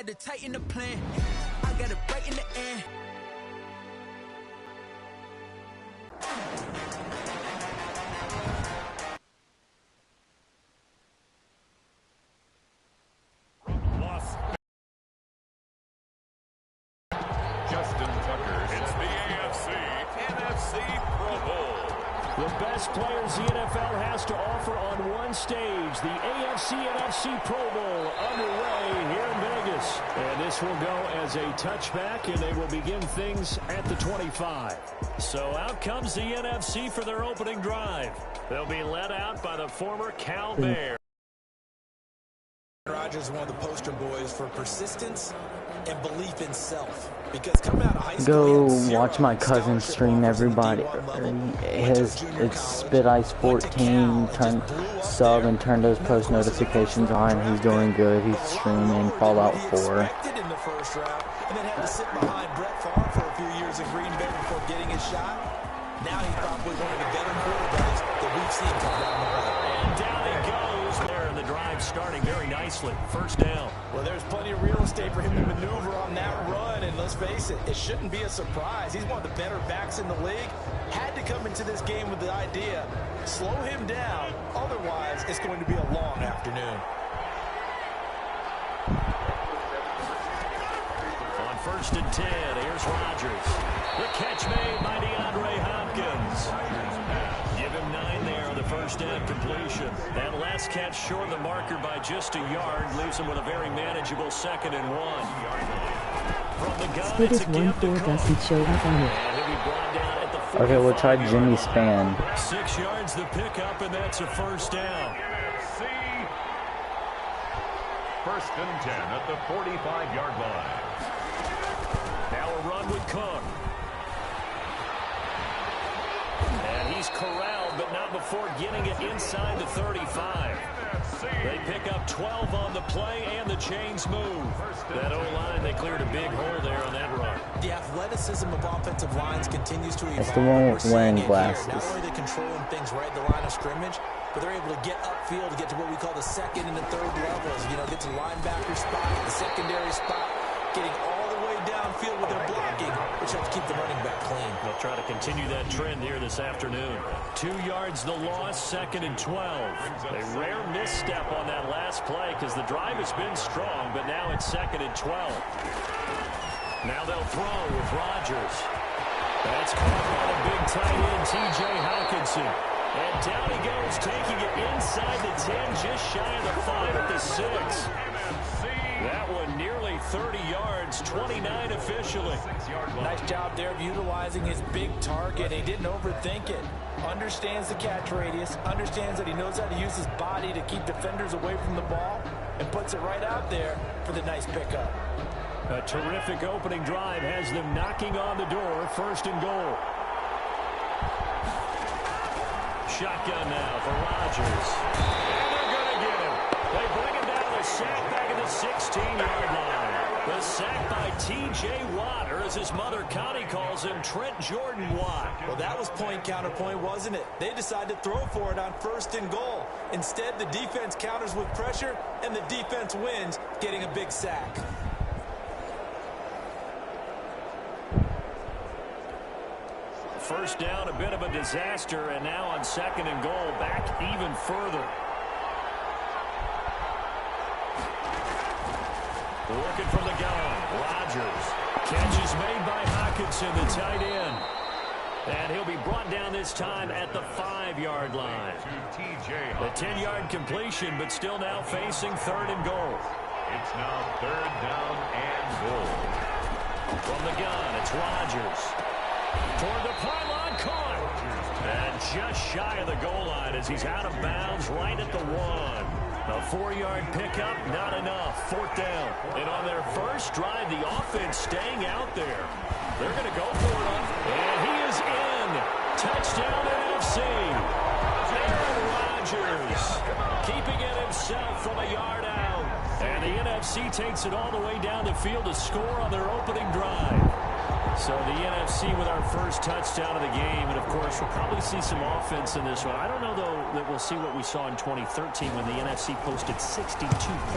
to tighten the plan. I got it right in the end. The best players the NFL has to offer on one stage. The AFC-NFC Pro Bowl underway here in Vegas. And this will go as a touchback, and they will begin things at the 25. So out comes the NFC for their opening drive. They'll be led out by the former Cal Bear. Rodgers is one of the poster boys for persistence and belief in self. Because coming out of high school, go watch my cousin stream. Everybody, it's Spit Ice 14. Turn sub and turn those post notifications on. He's doing good. He's streaming Fallout 4. In the first round, and then had to sit behind Brett Favre for a few years in Green Bay before getting his shot. Now he's probably one of the better quarterbacks that we've seen come down the road. And down he goes there, and the drive starting very nicely. First down. Well, there's plenty of real estate for him to maneuver on that run, and let's face it, it shouldn't be a surprise. He's one of the better backs in the league. Had to come into this game with the idea, slow him down, otherwise it's going to be a long afternoon. On 1st and 10, here's Rodgers. The catch made by DeAndre Hopkins. Give him 9 there on the first down completion. That last catch short of the marker by just a yard leaves him with a very manageable 2nd and 1. From the gun, it's a give to Cook. And he'll be brought down at the 45. Okay, we'll try Jimmy Spann. 6 yards the pickup, and that's a first down. First and 10 at the 45-yard line. Now a run with Cook. And he's corralled, but not before getting it inside the 35. They pick up 12 on the play, and the chains move. That O-line, they cleared a big hole there on that run. The athleticism of offensive lines continues to evolve. That's the one with wearing glasses. Not only are they controlling things right at the line of scrimmage, but they're able to get upfield to get to what we call the 2nd and the 3rd levels. You know, get to the linebacker spot, the secondary spot, getting all the way downfield with their blocking, which helps keep the running back clean. They'll try to continue that trend here this afternoon. 2 yards the loss, 2nd and 12. A rare misstep on that last play because the drive has been strong, but now it's 2nd and 12. Now they'll throw with Rodgers. That's caught by the big tight end, T.J. Hawkinson. And down he goes, taking it inside the 10, just shy of the 5 at the 6. That one nearly 30 yards, 29 officially. Nice job there of utilizing his big target. He didn't overthink it. Understands the catch radius, understands that he knows how to use his body to keep defenders away from the ball, and puts it right out there for the nice pickup. A terrific opening drive has them knocking on the door, 1st and goal. Shotgun now for Rodgers. And they're going to get him. They bring him down the sack back at the 16-yard line. The sack by T.J. Watt, or as his mother Connie calls him, Trent Jordan Watt. Well, that was point counterpoint, wasn't it? They decided to throw for it on 1st and goal. Instead, the defense counters with pressure, and the defense wins, getting a big sack. First down, a bit of a disaster, and now on 2nd and goal, back even further. Looking from the gun, Rodgers. Catch is made by Hawkinson, the tight end. And he'll be brought down this time at the 5-yard line. A 10-yard completion, but still now facing 3rd and goal. It's now 3rd down and goal. From the gun, it's Rodgers. Toward the pylon, caught. And just shy of the goal line as he's out of bounds right at the 1. A 4-yard pickup, not enough. 4th down. And on their first drive, the offense staying out there. They're going to go for it. And he is in. Touchdown NFC. Aaron Rodgers keeping it himself from a yard out. And the NFC takes it all the way down the field to score on their opening drive. So the NFC with our first touchdown of the game. And, of course, we'll probably see some offense in this one. I don't know, though, that we'll see what we saw in 2013 when the NFC posted 62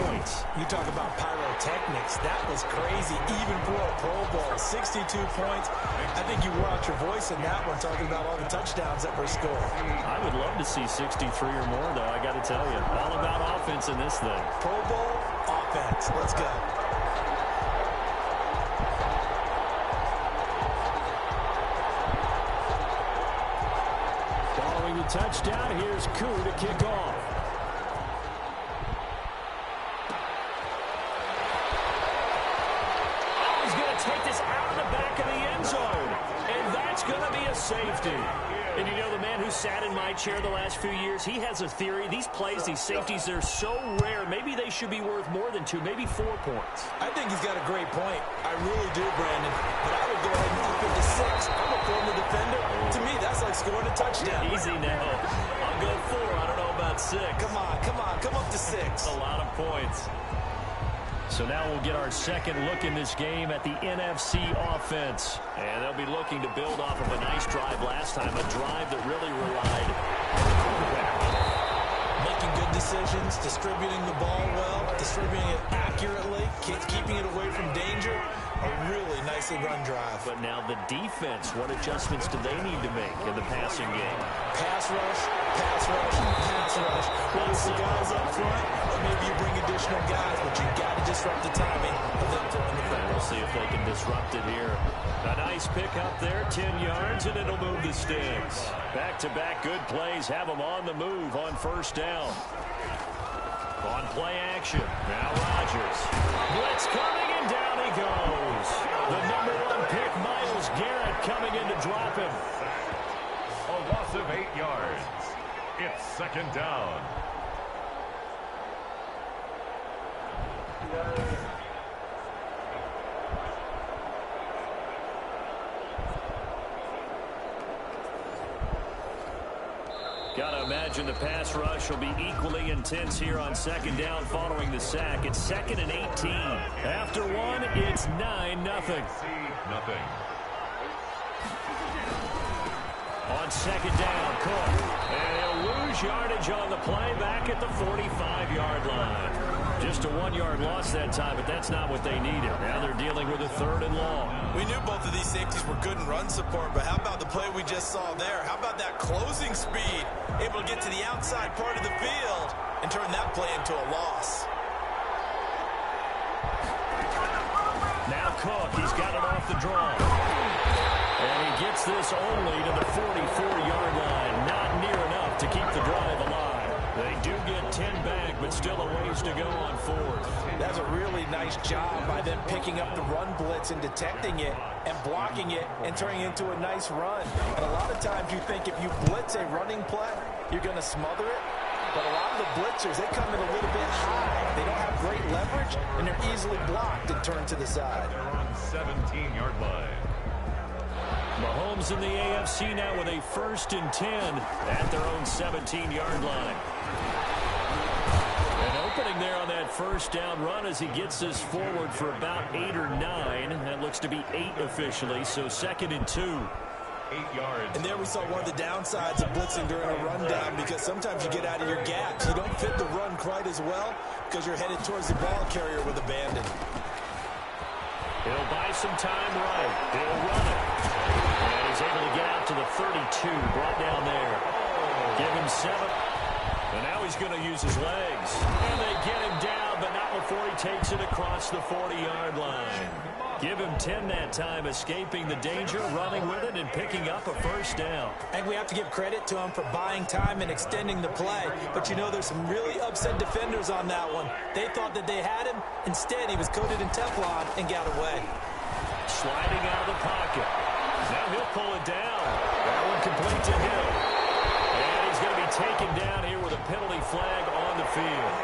points. You talk about pyrotechnics. That was crazy, even for a Pro Bowl. 62 points. I think you wore out your voice in that one talking about all the touchdowns that were scored. I would love to see 63 or more, though, I got to tell you. All about offense in this thing. Pro Bowl offense. Let's go. Following the touchdown, here's Koo to kick off. Oh, he's going to take this out of the back of the end zone. And that's going to be a safety. And you know, the man who sat in my chair the last few years, he has a theory. These plays, these safeties, they're so rare. Maybe they should be worth more than 2, maybe 4 points. I think he's got a great point. I really do, Brandon. But I would go ahead and up it to 6. I'm a former defender. To me, that's like scoring a touchdown. Easy now. I'll go 4. I don't know about 6. Come on. Come up to 6. A lot of points. So now we'll get our second look in this game at the NFC offense. And they'll be looking to build off of a nice drive last time, a drive that really relied on the quarterback. Making good decisions, distributing the ball well, distributing it accurately, keeping it away from danger. A really nicely run drive. But now the defense, what adjustments do they need to make in the passing game? Pass rush, pass rush, pass rush. Whether it's the guys up front, or maybe you bring additional guys, but you got to disrupt the timing of them throwing the football. We'll see if they can disrupt it here. A nice pickup there, 10 yards, and it'll move the sticks. Back-to-back good plays have them on the move on first down. On play action, now Rodgers. Blitz coming, and down he goes. The number 1 pick, Myles Garrett, coming in to drop him. A loss of 8 yards. It's second down. Gotta imagine the pass rush will be equally intense here on second down following the sack. It's 2nd and 18. After 1, it's 9-0. Nothing. On second down, Cook. And he'll lose yardage on the play back at the 45-yard line. Just a 1-yard loss that time, but that's not what they needed. Now they're dealing with a 3rd and long. We knew both of these safeties were good in run support, but how about the play we just saw there? How about that closing speed? Able to get to the outside part of the field and turn that play into a loss. Now Cook, he's got it off the draw. And he gets this only to the 44-yard line. Not near enough to keep the drive alive. They do get 10 back, but still a ways to go on 4th. That's a really nice job by them picking up the run blitz and detecting it and blocking it and turning it into a nice run. And a lot of times you think if you blitz a running play, you're going to smother it. But a lot of the blitzers, they come in a little bit high. They don't have great leverage, and they're easily blocked and turned to the side. They're on 17-yard line. Mahomes in the AFC now with a 1st and 10 at their own 17-yard line. And opening there on that first down run as he gets this forward for about 8 or 9. That looks to be 8 officially, so 2nd and 2. 8 yards. And there we saw one of the downsides of blitzing during a rundown, because sometimes you get out of your gaps. You don't fit the run quite as well because you're headed towards the ball carrier with abandon. He'll buy some time right. He'll run it. And he's able to get out to the 32, brought down there. Give him 7. And now he's going to use his legs. And they get him down, but not before he takes it across the 40-yard line. Give him 10 that time, escaping the danger, running with it, and picking up a first down. I think we have to give credit to him for buying time and extending the play. But you know, there's some really upset defenders on that one. They thought that they had him. Instead, he was coated in Teflon and got away. Sliding out of the pocket. Now he'll pull it down. That one complete to him. And he's going to be taken down here with a penalty flag on the field.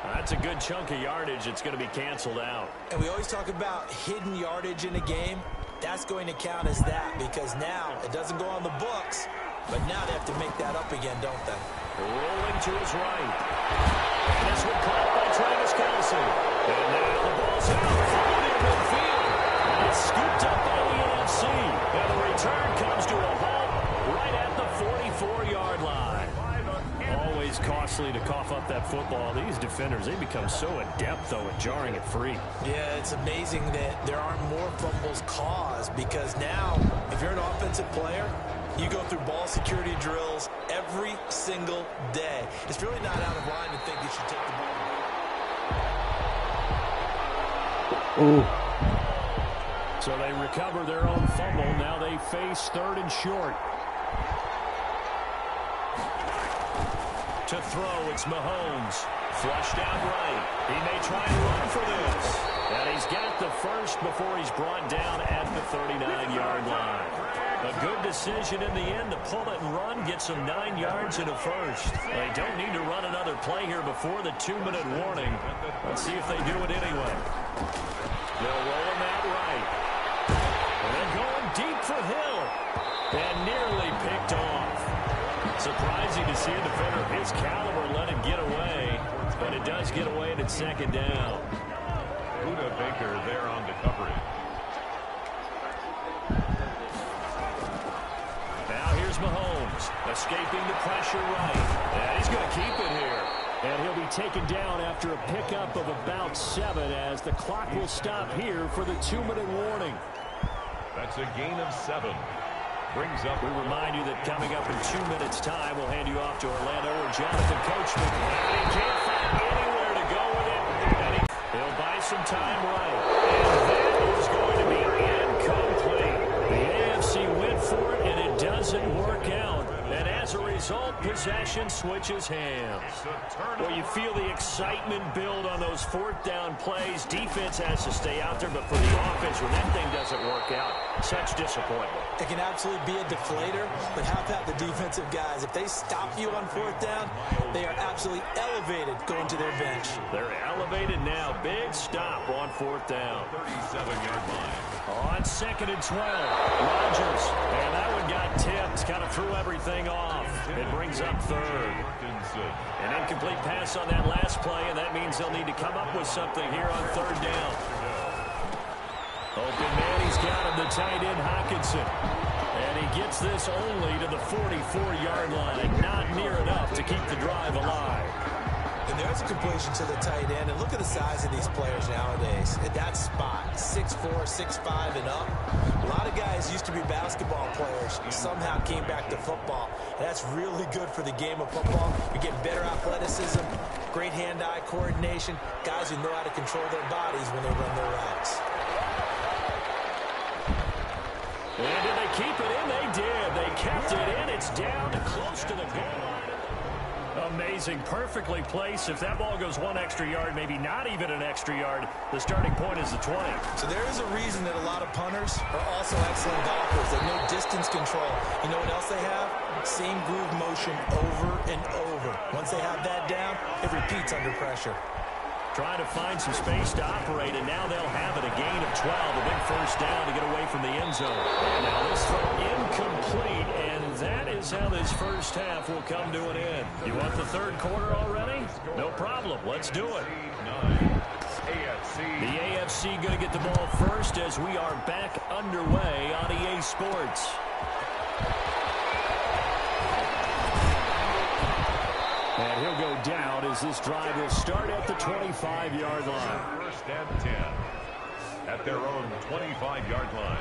That's a good chunk of yardage. It's going to be canceled out. And we always talk about hidden yardage in a game. That's going to count as that, because now it doesn't go on the books, but now they have to make that up again, don't they? Rolling to his right. This one caught by Travis Kelce. And now the ball's out. Thrown in midfield. And it's scooped up by the NFC. And the return comes to a halt right at the 44-yard line. Always costly to cough up that football. These defenders, they become so adept, though, at jarring it free. Yeah, it's amazing that there aren't more fumbles caused, because now, if you're an offensive player, you go through ball security drills every single day. It's really not out of line to think you should take the ball. Ooh. So they recover their own fumble. Now they face 3rd and short. To throw, it's Mahomes. Flushed out right. He may try and run for this. And he's got the first before he's brought down at the 39-yard line. A good decision in the end to pull it and run, get some 9 yards and a first. They don't need to run another play here before the 2-minute warning. Let's see if they do it anyway. They'll roll him out right. And they're going deep for Hill. And nearly picked off. Surprising to see a defender of his caliber let him get away, but it does get away and it's 2nd down. Buda Baker there on the coverage. Now here's Mahomes, escaping the pressure right. And he's going to keep it here. And he'll be taken down after a pickup of about 7 as the clock will stop here for the 2-minute warning. That's a gain of 7. Brings up. We remind you that coming up in 2 minutes' time, we'll hand you off to Orlando or Jonathan Coachman. And he can't find anywhere to go with it. And he'll buy some time right. And that is going to be incomplete. The AFC went for it, and it doesn't work out. And as a result, possession switches hands. Well, you feel the excitement build on those 4th down plays. Defense has to stay out there, but for the offense, when that thing doesn't work out, such disappointment. It can absolutely be a deflator, but how about the defensive guys? If they stop you on 4th down, they are absolutely elevated going to their bench. They're elevated now. Big stop on 4th down. 37-yard line. On 2nd and 12, Rodgers. And that one got tipped. Kind of threw everything off. It brings up 3rd. An incomplete pass on that last play, and that means they'll need to come up with something here on 3rd down. Open man, he's got him, the tight end, Hockenson. And he gets this only to the 44-yard line. Not near enough to keep the drive alive. And there's a completion to the tight end. And look at the size of these players nowadays. At that spot, 6'4", 6'5", and up. A lot of guys used to be basketball players, somehow came back to football. And that's really good for the game of football. You get better athleticism, great hand-eye coordination, guys who know how to control their bodies when they run their routes. And did they keep it in? They did. They kept it in. It's down to close to the goal line. Amazing. Perfectly placed. If that ball goes 1 extra yard, maybe not even an extra yard, the starting point is the 20. So there is a reason that a lot of punters are also excellent golfers. They know distance control. You know what else they have? Same groove motion over and over. Once they have that down, it repeats under pressure. Trying to find some space to operate, and now they'll have it. A gain of 12, a big first down to get away from the end zone. And now this throw incomplete, and that is how this first half will come to an end. You want the 3rd quarter already? No problem. Let's do it. The AFC going to get the ball first as we are back underway on EA Sports. And he'll go down as this drive will start at the 25-yard line. 1st and 10 at their own 25-yard line.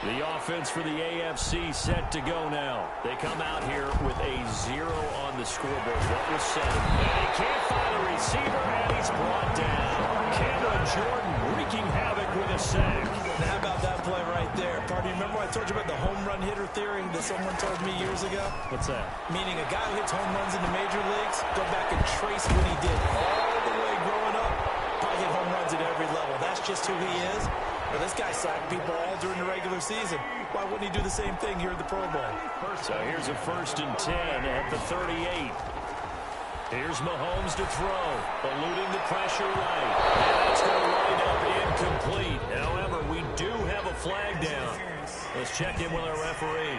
The offense for the AFC set to go now. They come out here with a 0 on the scoreboard. What was said? And he can't find a receiver, and he's brought down. Cameron Jordan wreaking havoc with a sack. And how about that play right there? Party, remember I told you about the home run hitter theory that someone told me years ago? What's that? Meaning a guy who hits home runs in the major leagues, go back and trace what he did all the way growing up. Probably hit home runs at every level. That's just who he is. But this guy sacked people all during the regular season. Why wouldn't he do the same thing here at the Pro Bowl? So here's a 1st and 10 at the 38. Here's Mahomes to throw, eluding the pressure right. And that's going to wind up incomplete. However, we do have a flag down. Let's check in with our referee.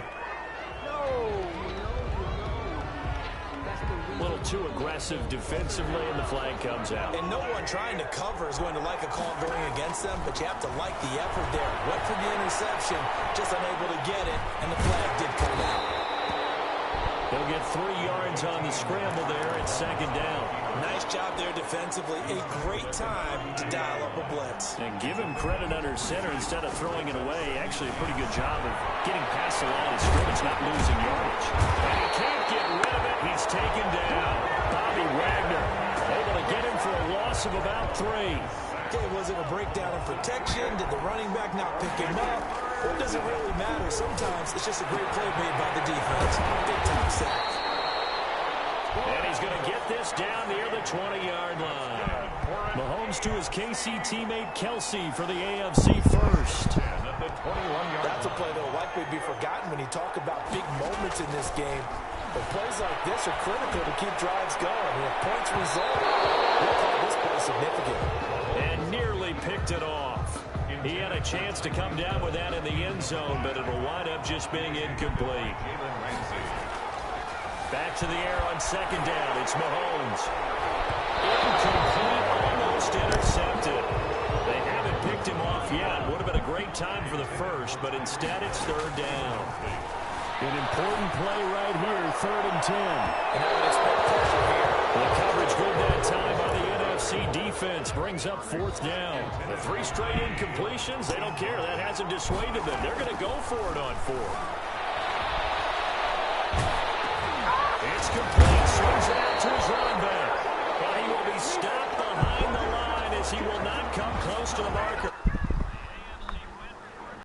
Little too aggressive defensively, and the flag comes out. And no one trying to cover is going to like a call going against them, but you have to like the effort there. Went for the interception, just unable to get it, and the flag did come out. They'll get 3 yards on the scramble there at second down. Nice job there defensively. A great time to dial up a blitz. And give him credit under center instead of throwing it away. Actually, a pretty good job of getting past the line of scrimmage, not losing yardage. And he can't get rid of it. He's taken down. Bobby Wagner able to get him for a loss of about 3. Okay, was it a breakdown in protection? Did the running back not pick him up? Or does it really matter? Sometimes it's just a great play made by the defense. Big time sack. And he's going to get this down near the 20-yard line. Mahomes to his KC teammate Kelsey for the AFC first. That's a play that will likely be forgotten when you talk about big moments in this game. But plays like this are critical to keep drives going. And if points result, we'll call this play significant. And nearly picked it off. He had a chance to come down with that in the end zone, but it'll wind up just being incomplete. Back to the air on second down. It's Mahomes. Incomplete, almost intercepted. They haven't picked him off yet. Would have been a great time for the first, but instead it's third down. An important play right here, 3rd and 10. And I would expect pressure here. The coverage good that time by the NFC defense brings up 4th down. The 3 straight incompletions, they don't care. That hasn't dissuaded them. They're going to go for it on 4th. It's complete. Swings it out to his running back. But he will be stopped behind the line as he will not come close to the mark